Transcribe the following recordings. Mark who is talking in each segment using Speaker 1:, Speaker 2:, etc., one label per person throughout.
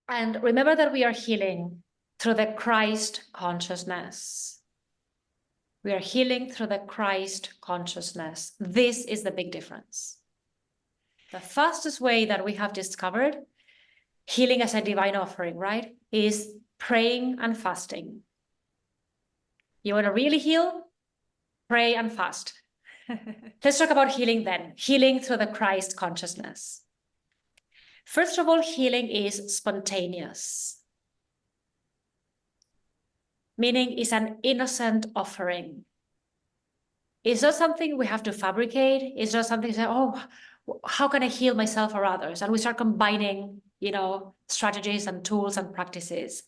Speaker 1: And remember that we are healing through the Christ consciousness. We are healing through the Christ consciousness. This is the big difference. The fastest way that we have discovered healing as a divine offering, right, is praying and fasting. You want to really heal? Pray and fast. Let's talk about healing then. Healing through the Christ consciousness. First of all, healing is spontaneous, meaning it's an innocent offering. It's not something we have to fabricate. It's not something to say, oh, how can I heal myself or others? And we start combining, strategies and tools and practices.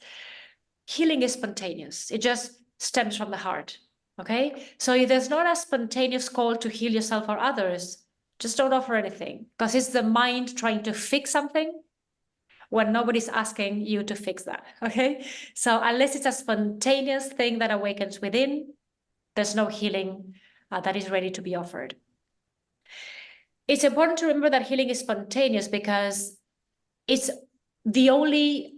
Speaker 1: Healing is spontaneous. It just stems from the heart. Okay? So if there's not a spontaneous call to heal yourself or others, just don't offer anything, because it's the mind trying to fix something when nobody's asking you to fix that. Okay? So unless it's a spontaneous thing that awakens within, there's no healing that is ready to be offered. It's important to remember that healing is spontaneous because it's the only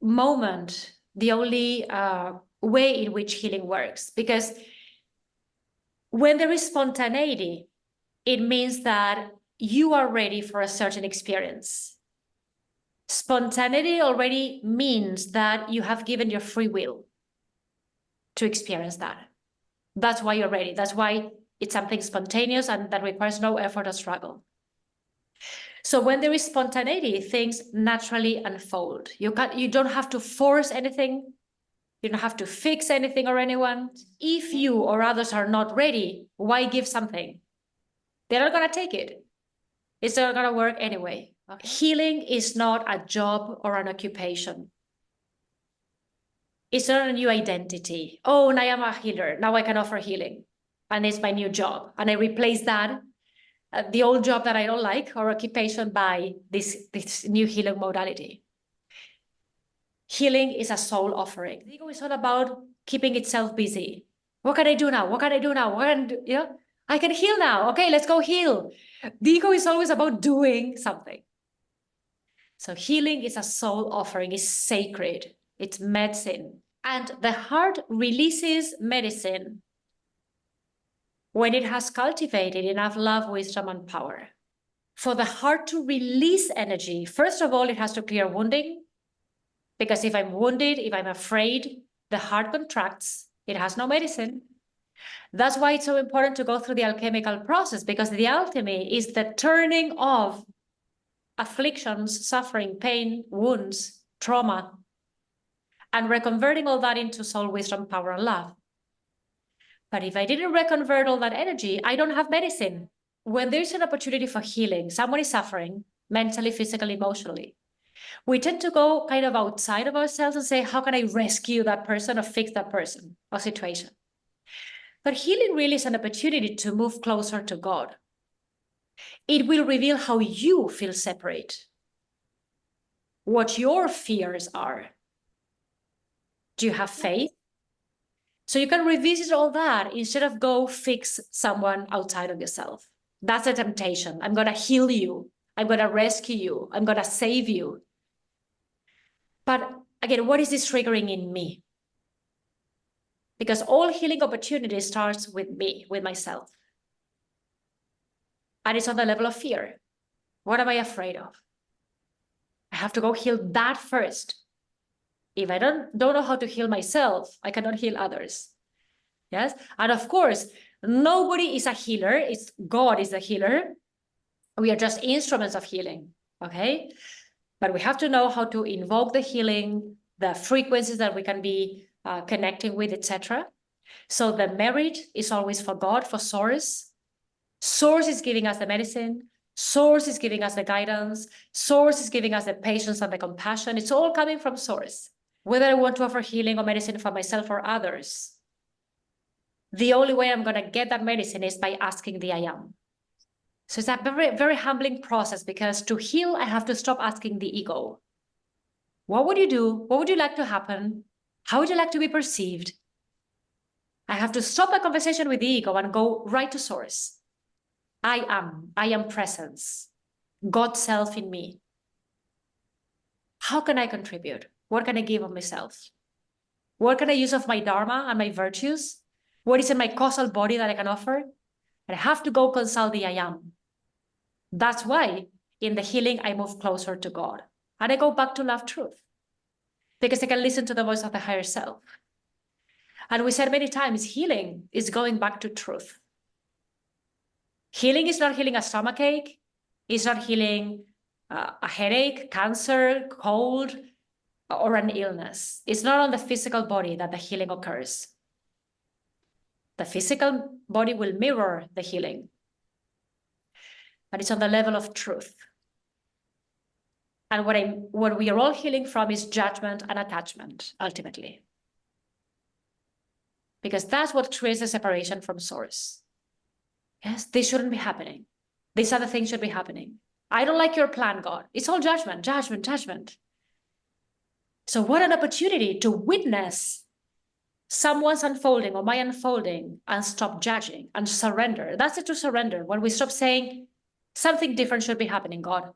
Speaker 1: moment, the only way in which healing works. Because when there is spontaneity, it means that you are ready for a certain experience. Spontaneity already means that you have given your free will to experience that. That's why you're ready. That's why it's something spontaneous and that requires no effort or struggle. So when there is spontaneity, things naturally unfold. You don't have to force anything. You don't have to fix anything or anyone. If you or others are not ready, why give something? They're not going to take it. It's not going to work anyway. Okay. Healing is not a job or an occupation. It's not a new identity. Oh, now I'm a healer. Now I can offer healing. And it's my new job. And I replace that, the old job that I don't like or occupation, by this new healing modality. Healing is a soul offering. The ego is all about keeping itself busy. What can I do now? What can I do now? What can I do? I can heal now. Okay, let's go heal. The ego is always about doing something. So healing is a soul offering. It's sacred. It's medicine. And the heart releases medicine when it has cultivated enough love, wisdom, and power. For the heart to release energy, first of all, it has to clear wounding. Because if I'm wounded, if I'm afraid, the heart contracts. It has no medicine. That's why it's so important to go through the alchemical process, because the alchemy is the turning of afflictions, suffering, pain, wounds, trauma, and reconverting all that into soul, wisdom, power, and love. But if I didn't reconvert all that energy, I don't have medicine. When there's an opportunity for healing, someone is suffering mentally, physically, emotionally, we tend to go kind of outside of ourselves and say, how can I rescue that person or fix that person or situation? But healing really is an opportunity to move closer to God. It will reveal how you feel separate, what your fears are. Do you have faith? So you can revisit all that instead of go fix someone outside of yourself. That's a temptation. I'm going to heal you. I'm going to rescue you. I'm going to save you. But again, what is this triggering in me? Because all healing opportunity starts with me, with myself. And it's on the level of fear. What am I afraid of? I have to go heal that first. If I don't know how to heal myself, I cannot heal others. Yes? And of course, nobody is a healer. It's God is the healer. We are just instruments of healing. Okay? But we have to know how to invoke the healing, the frequencies that we can be connecting with, etc. So the merit is always for God, for Source. Source is giving us the medicine. Source is giving us the guidance. Source is giving us the patience and the compassion. It's all coming from Source. Whether I want to offer healing or medicine for myself or others, the only way I'm going to get that medicine is by asking the I Am. So it's a very, very humbling process, because to heal, I have to stop asking the ego. What would you do? What would you like to happen? How would you like to be perceived? I have to stop the conversation with the ego and go right to Source. I am presence, God self in me. How can I contribute? What can I give of myself? What can I use of my dharma and my virtues? What is in my causal body that I can offer? And I have to go consult the I am. That's why in the healing, I move closer to God. And I go back to love truth. Because I can listen to the voice of the higher self. And we said many times, healing is going back to truth. Healing is not healing a stomachache. It's not healing a headache, cancer, cold, or an illness. It's not on the physical body that the healing occurs. The physical body will mirror the healing, but it's on the level of truth. And what we are all healing from is judgment and attachment, ultimately. Because that's what creates the separation from source. Yes, this shouldn't be happening. These other things should be happening. I don't like your plan, God. It's all judgment, judgment, judgment. So what an opportunity to witness someone's unfolding or my unfolding and stop judging and surrender. That's it, to surrender. When we stop saying something different should be happening, God.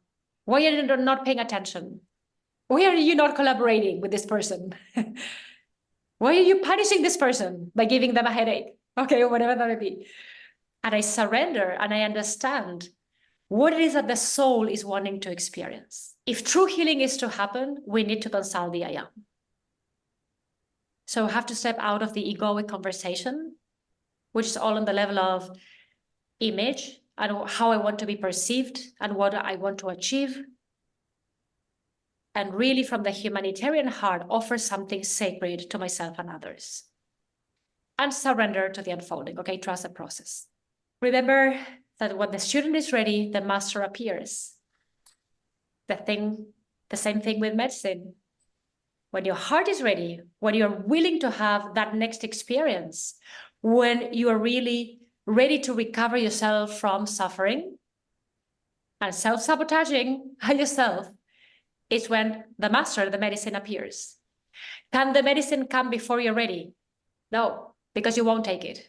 Speaker 1: Why are you not paying attention? Why are you not collaborating with this person? Why are you punishing this person by giving them a headache? Okay, or whatever that may be. And I surrender and I understand what it is that the soul is wanting to experience. If true healing is to happen, we need to consult the I am. So I have to step out of the egoic conversation, which is all on the level of image and how I want to be perceived and what I want to achieve. And really from the humanitarian heart, offer something sacred to myself and others. And surrender to the unfolding, okay? Trust the process. Remember that when the student is ready, the master appears. The same thing with medicine. When your heart is ready, when you're willing to have that next experience, when you are really ready to recover yourself from suffering and self-sabotaging yourself, it's when the master, the medicine, appears. Can the medicine come before you're ready? No, because you won't take it.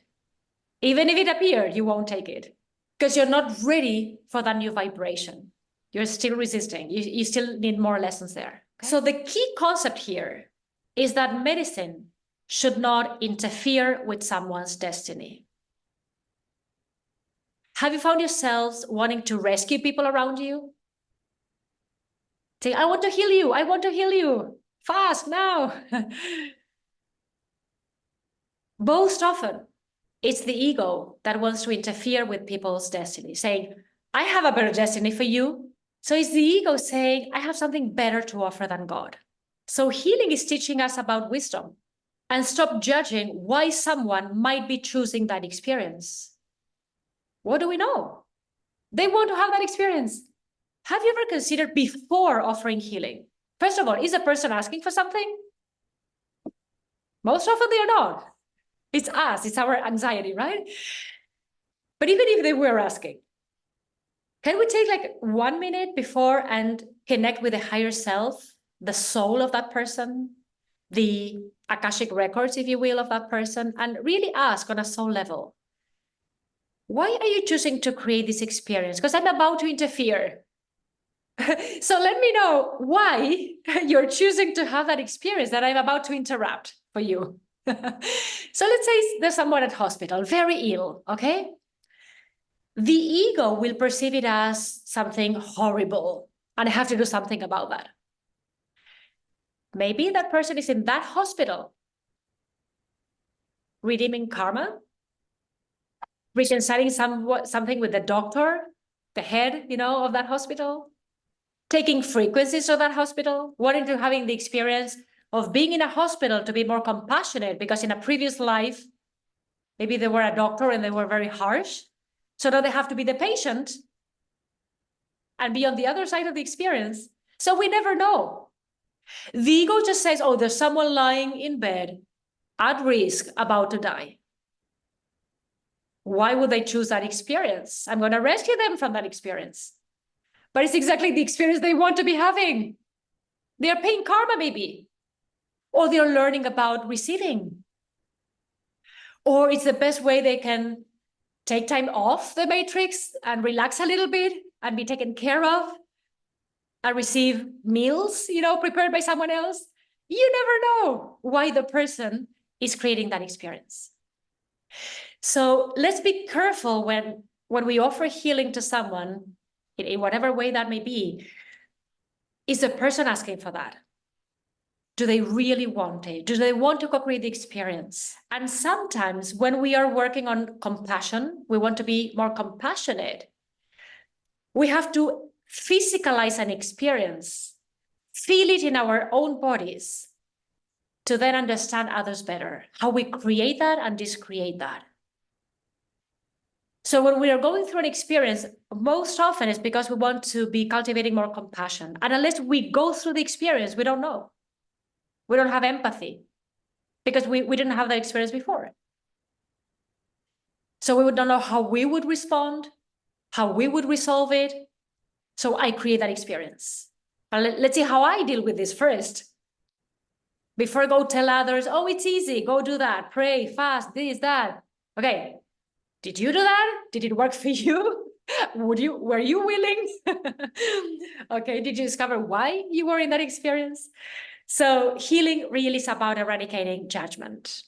Speaker 1: Even if it appeared, you won't take it because you're not ready for that new vibration. You're still resisting. You still need more lessons there. Okay? So the key concept here is that medicine should not interfere with someone's destiny. Have you found yourselves wanting to rescue people around you? Say, I want to heal you. I want to heal you. Fast, now. Most often, it's the ego that wants to interfere with people's destiny, saying, I have a better destiny for you. So it's the ego saying, I have something better to offer than God. So healing is teaching us about wisdom and stop judging why someone might be choosing that experience. What do we know? They want to have that experience. Have you ever considered before offering healing? First of all, is a person asking for something? Most often they are not. It's us, it's our anxiety, right? But even if they were asking, can we take like 1 minute before and connect with the higher self, the soul of that person, the Akashic records, if you will, of that person, and really ask on a soul level, why are you choosing to create this experience? Because I'm about to interfere. So let me know why you're choosing to have that experience that I'm about to interrupt for you. So let's say there's someone at hospital, very ill, okay? The ego will perceive it as something horrible, and I have to do something about that. Maybe that person is in that hospital, redeeming karma, reconciling something with the doctor, the head, of that hospital, taking frequencies of that hospital, wanting to having the experience of being in a hospital to be more compassionate because in a previous life, maybe they were a doctor and they were very harsh. So now they have to be the patient and be on the other side of the experience. So we never know. The ego just says, oh, there's someone lying in bed at risk, about to die. Why would they choose that experience? I'm going to rescue them from that experience. But it's exactly the experience they want to be having. They are paying karma, maybe. Or they're learning about receiving. Or it's the best way they can take time off the matrix and relax a little bit and be taken care of. I receive meals, prepared by someone else. You never know why the person is creating that experience. So let's be careful when we offer healing to someone, in whatever way that may be. Is the person asking for that? Do they really want it? Do they want to co-create the experience? And sometimes when we are working on compassion, we want to be more compassionate. We have to physicalize an experience, feel it in our own bodies, to then understand others better, how we create that and discreate that. So when we are going through an experience, most often it's because we want to be cultivating more compassion. And unless we go through the experience, we don't know. We don't have empathy because we didn't have that experience before. So we would not know how we would respond, how we would resolve it. So I create that experience. But let's see how I deal with this first. Before I go tell others, oh, it's easy, go do that, pray, fast, this, that. Okay, did you do that? Did it work for you? Were you willing? Okay, did you discover why you were in that experience? So healing really is about eradicating judgment.